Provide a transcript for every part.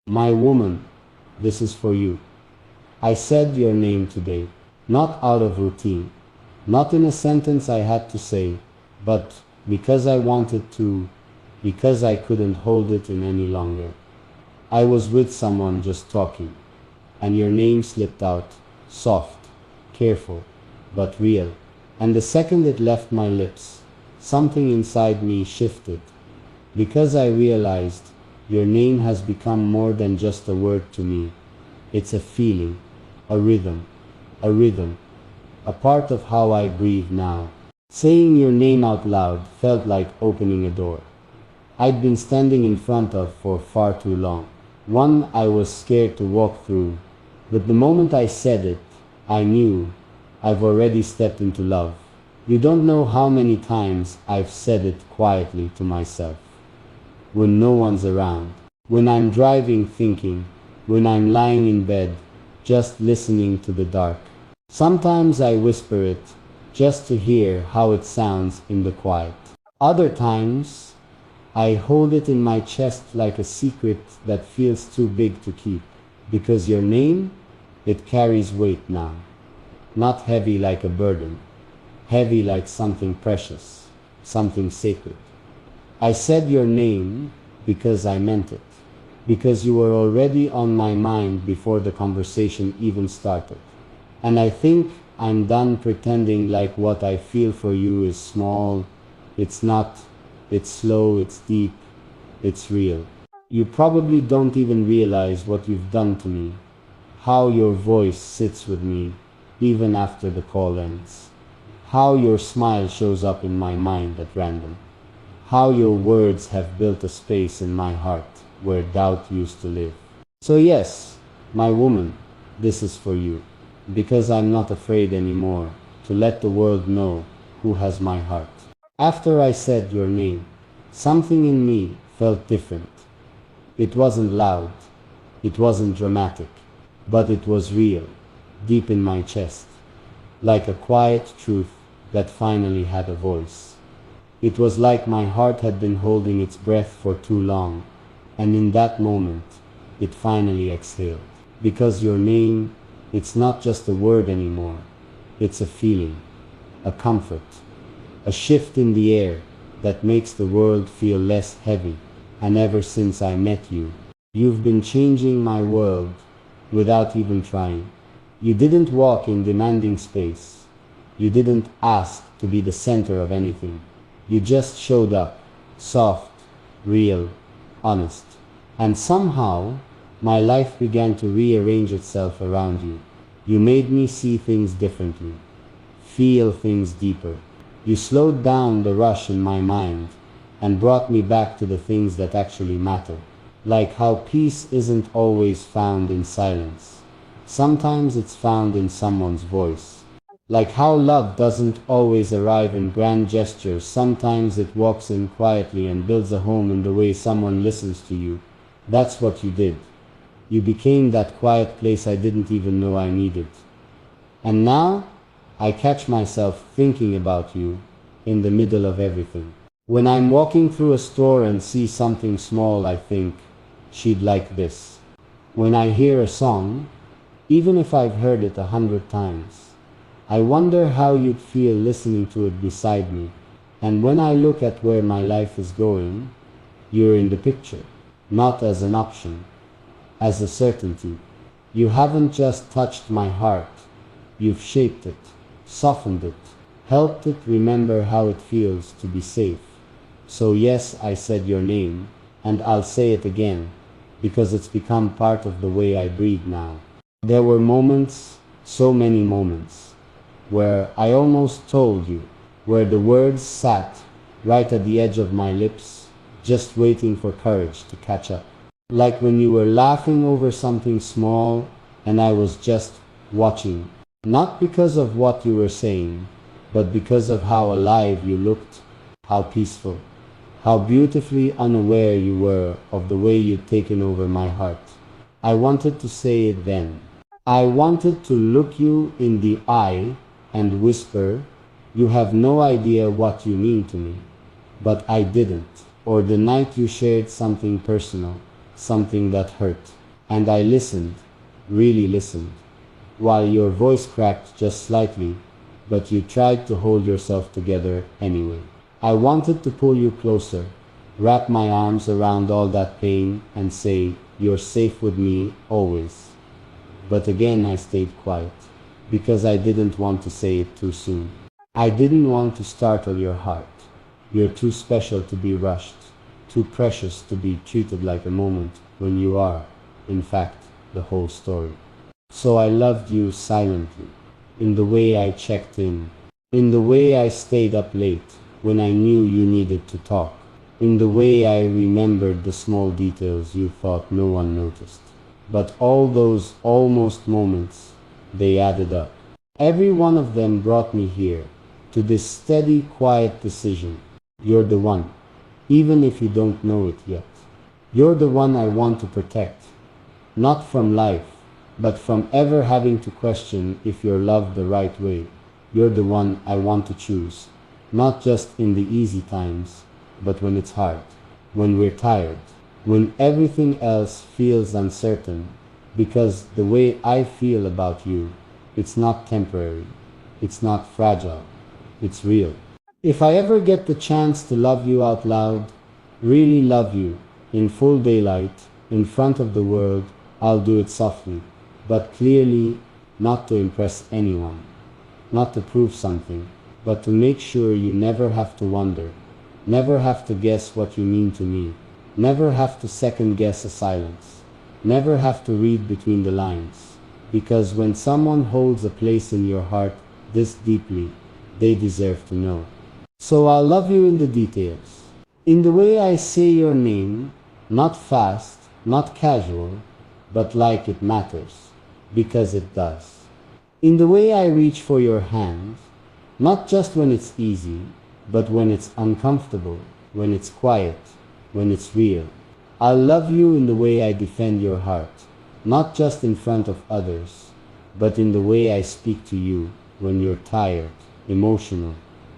My woman, this is for you. I said your name today, not out of routine, not in a sentence I had to say, but because I wanted to, because I couldn't hold it in any longer. I was with someone just talking, and your name slipped out, soft, careful, but real. And the second it left my lips, something inside me shifted, because I realized your name has become more than just a word to me. It's a feeling, a rhythm, a rhythm, a part of how I breathe now. Saying your name out loud felt like opening a door I'd been standing in front of for far too long. One I was scared to walk through, but the moment I said it, I knew I've already stepped into love. You don't know how many times I've said it quietly to myself. When no one's around, when I'm driving thinking, when I'm lying in bed, just listening to the dark. Sometimes I whisper it, just to hear how it sounds in the quiet. Other times, I hold it in my chest like a secret that feels too big to keep. Because your name, it carries weight now. Not heavy like a burden, heavy like something precious, something sacred. I said your name because I meant it. Because you were already on my mind before the conversation even started. And I think I'm done pretending like what I feel for you is small. It's not. It's slow, it's deep, it's real. You probably don't even realize what you've done to me. How your voice sits with me, even after the call ends. How your smile shows up in my mind at random. How your words have built a space in my heart where doubt used to live. So yes, my woman, this is for you. Because I'm not afraid anymore to let the world know who has my heart. After I said your name, something in me felt different. It wasn't loud, it wasn't dramatic, but it was real, deep in my chest, like a quiet truth that finally had a voice. It was like my heart had been holding its breath for too long, and in that moment, it finally exhaled. Because your name, it's not just a word anymore, it's a feeling, a comfort, a shift in the air that makes the world feel less heavy. And ever since I met you, you've been changing my world without even trying. You didn't walk in demanding space. You didn't ask to be the center of anything. You just showed up, soft, real, honest. And somehow, my life began to rearrange itself around you. You made me see things differently, feel things deeper. You slowed down the rush in my mind and brought me back to the things that actually matter. Like how peace isn't always found in silence. Sometimes it's found in someone's voice. Like how love doesn't always arrive in grand gestures. Sometimes it walks in quietly and builds a home in the way someone listens to you. That's what you did. You became that quiet place I didn't even know I needed. And now, I catch myself thinking about you in the middle of everything. When I'm walking through a store and see something small, I think, she'd like this. When I hear a song, even if I've heard it 100 times, I wonder how you'd feel listening to it beside me. And when I look at where my life is going, you're in the picture, not as an option, as a certainty. You haven't just touched my heart, you've shaped it, softened it, helped it remember how it feels to be safe. So yes, I said your name, and I'll say it again, because it's become part of the way I breathe now. There were moments, so many moments, where I almost told you, where the words sat right at the edge of my lips, just waiting for courage to catch up. Like when you were laughing over something small, and I was just watching. Not because of what you were saying, but because of how alive you looked, how peaceful, how beautifully unaware you were of the way you'd taken over my heart. I wanted to say it then. I wanted to look you in the eye and whisper, you have no idea what you mean to me. But I didn't. Or the night you shared something personal, something that hurt. And I listened, really listened, while your voice cracked just slightly, but you tried to hold yourself together anyway. I wanted to pull you closer, wrap my arms around all that pain and say, "You're safe with me, always." But again I stayed quiet, because I didn't want to say it too soon. I didn't want to startle your heart. You're too special to be rushed, too precious to be treated like a moment when you are, in fact, the whole story. So I loved you silently, in the way I checked in the way I stayed up late when I knew you needed to talk, in the way I remembered the small details you thought no one noticed. But all those almost moments, they added up. Every one of them brought me here, to this steady, quiet decision. You're the one, even if you don't know it yet. You're the one I want to protect, not from life, but from ever having to question if you're loved the right way. You're the one I want to choose, not just in the easy times, but when it's hard, when we're tired, when everything else feels uncertain, because the way I feel about you, it's not temporary, it's not fragile, it's real. If I ever get the chance to love you out loud, really love you, in full daylight, in front of the world, I'll do it softly, but clearly not to impress anyone, not to prove something, but to make sure you never have to wonder, never have to guess what you mean to me, never have to second guess a silence, never have to read between the lines, because when someone holds a place in your heart this deeply, they deserve to know. So I'll love you in the details, in the way I say your name, not fast, not casual, but like it matters, because it does. In the way I reach for your hand, not just when it's easy, but when it's uncomfortable, when it's quiet, when it's real. I'll love you in the way I defend your heart, not just in front of others, but in the way I speak to you when you're tired, emotional,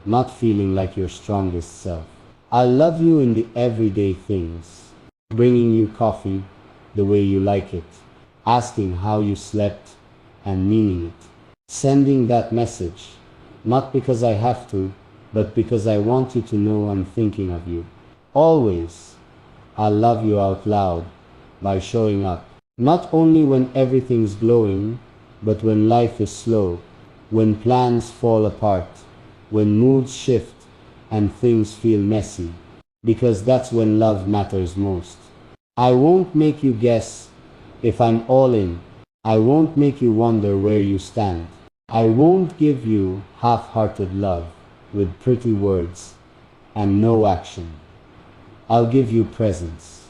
not feeling like your strongest self. I'll love you in the everyday things, bringing you coffee the way you like it, asking how you slept and meaning it, sending that message, not because I have to, but because I want you to know I'm thinking of you. Always, I'll love you out loud by showing up, not only when everything's glowing, but when life is slow, when plans fall apart, when moods shift and things feel messy, because that's when love matters most. I won't make you guess if I'm all in. I won't make you wonder where you stand. I won't give you half-hearted love with pretty words and no action. I'll give you presence,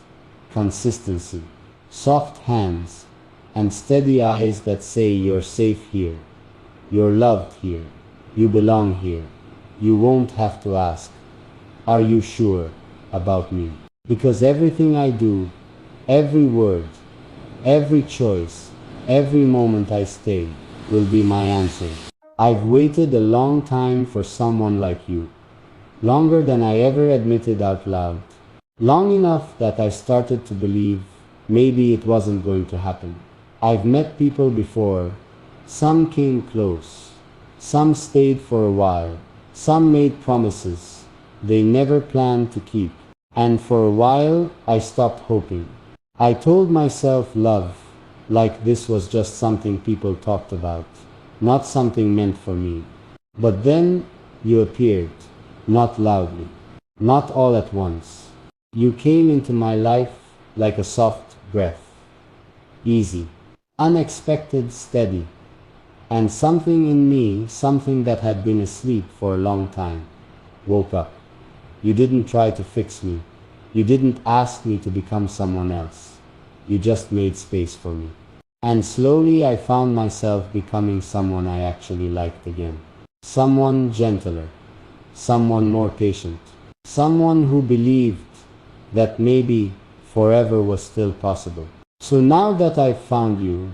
consistency, soft hands, and steady eyes that say you're safe here, you're loved here, you belong here. You won't have to ask, "Are you sure about me?" Because everything I do, every word, every choice, every moment I stay, will be my answer. I've waited a long time for someone like you, longer than I ever admitted out loud, long enough that I started to believe maybe it wasn't going to happen. I've met people before, some came close, some stayed for a while, some made promises they never planned to keep, and for a while I stopped hoping. I told myself love like this was just something people talked about, not something meant for me. But then you appeared, not loudly, not all at once. You came into my life like a soft breath, easy, unexpected, steady, and something in me, something that had been asleep for a long time, woke up. You didn't try to fix me. You didn't ask me to become someone else. You just made space for me. And slowly I found myself becoming someone I actually liked again. Someone gentler, someone more patient, someone who believed that maybe forever was still possible. So now that I've found you,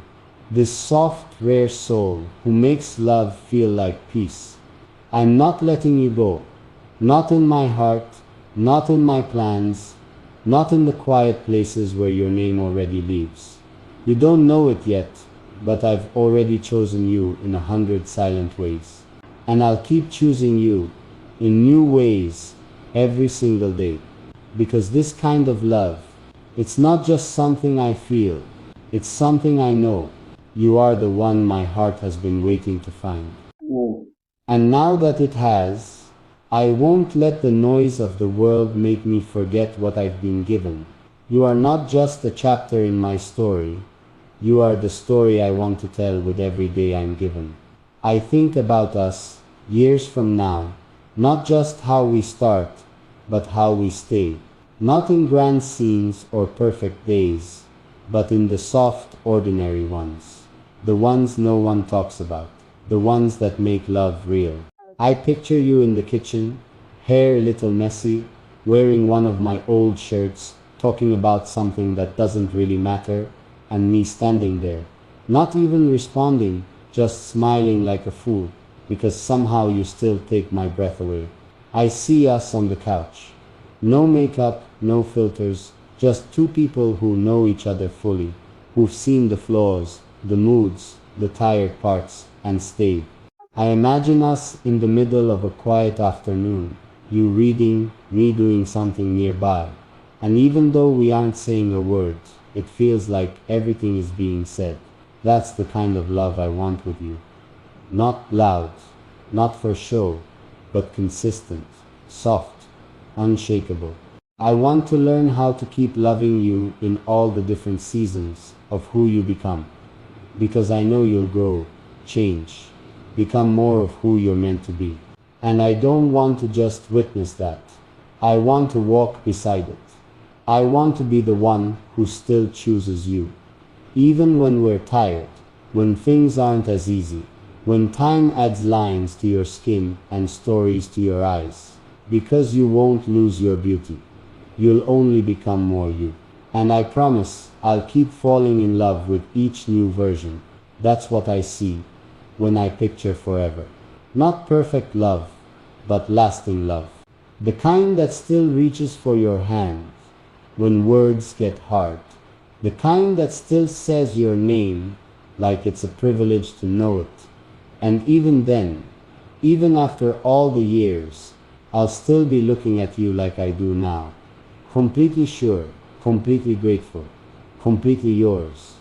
this soft, rare soul who makes love feel like peace, I'm not letting you go. Not in my heart, not in my plans, not in the quiet places where your name already lives. You don't know it yet, but I've already chosen you in 100 silent ways. And I'll keep choosing you in new ways every single day. Because this kind of love, it's not just something I feel, it's something I know. You are the one my heart has been waiting to find. Oh, And now that it has, I won't let the noise of the world make me forget what I've been given. You are not just a chapter in my story, you are the story I want to tell with every day I'm given. I think about us, years from now, not just how we start, but how we stay. Not in grand scenes or perfect days, but in the soft, ordinary ones. The ones no one talks about. The ones that make love real. I picture you in the kitchen, hair a little messy, wearing one of my old shirts, talking about something that doesn't really matter, and me standing there, not even responding, just smiling like a fool, because somehow you still take my breath away. I see us on the couch. No makeup, no filters, just two people who know each other fully, who've seen the flaws, the moods, the tired parts, and stayed. I imagine us in the middle of a quiet afternoon, you reading, me doing something nearby. And even though we aren't saying a word, it feels like everything is being said. That's the kind of love I want with you. Not loud, not for show, but consistent, soft, unshakable. I want to learn how to keep loving you in all the different seasons of who you become. Because I know you'll grow, change, become more of who you're meant to be. And I don't want to just witness that. I want to walk beside it. I want to be the one who still chooses you. Even when we're tired, when things aren't as easy, when time adds lines to your skin and stories to your eyes. Because you won't lose your beauty. You'll only become more you. And I promise I'll keep falling in love with each new version. That's what I see when I picture forever. Not perfect love, but lasting love. The kind that still reaches for your hand when words get hard. The kind that still says your name like it's a privilege to know it. And even then, even after all the years, I'll still be looking at you like I do now. Completely sure, completely grateful, completely yours.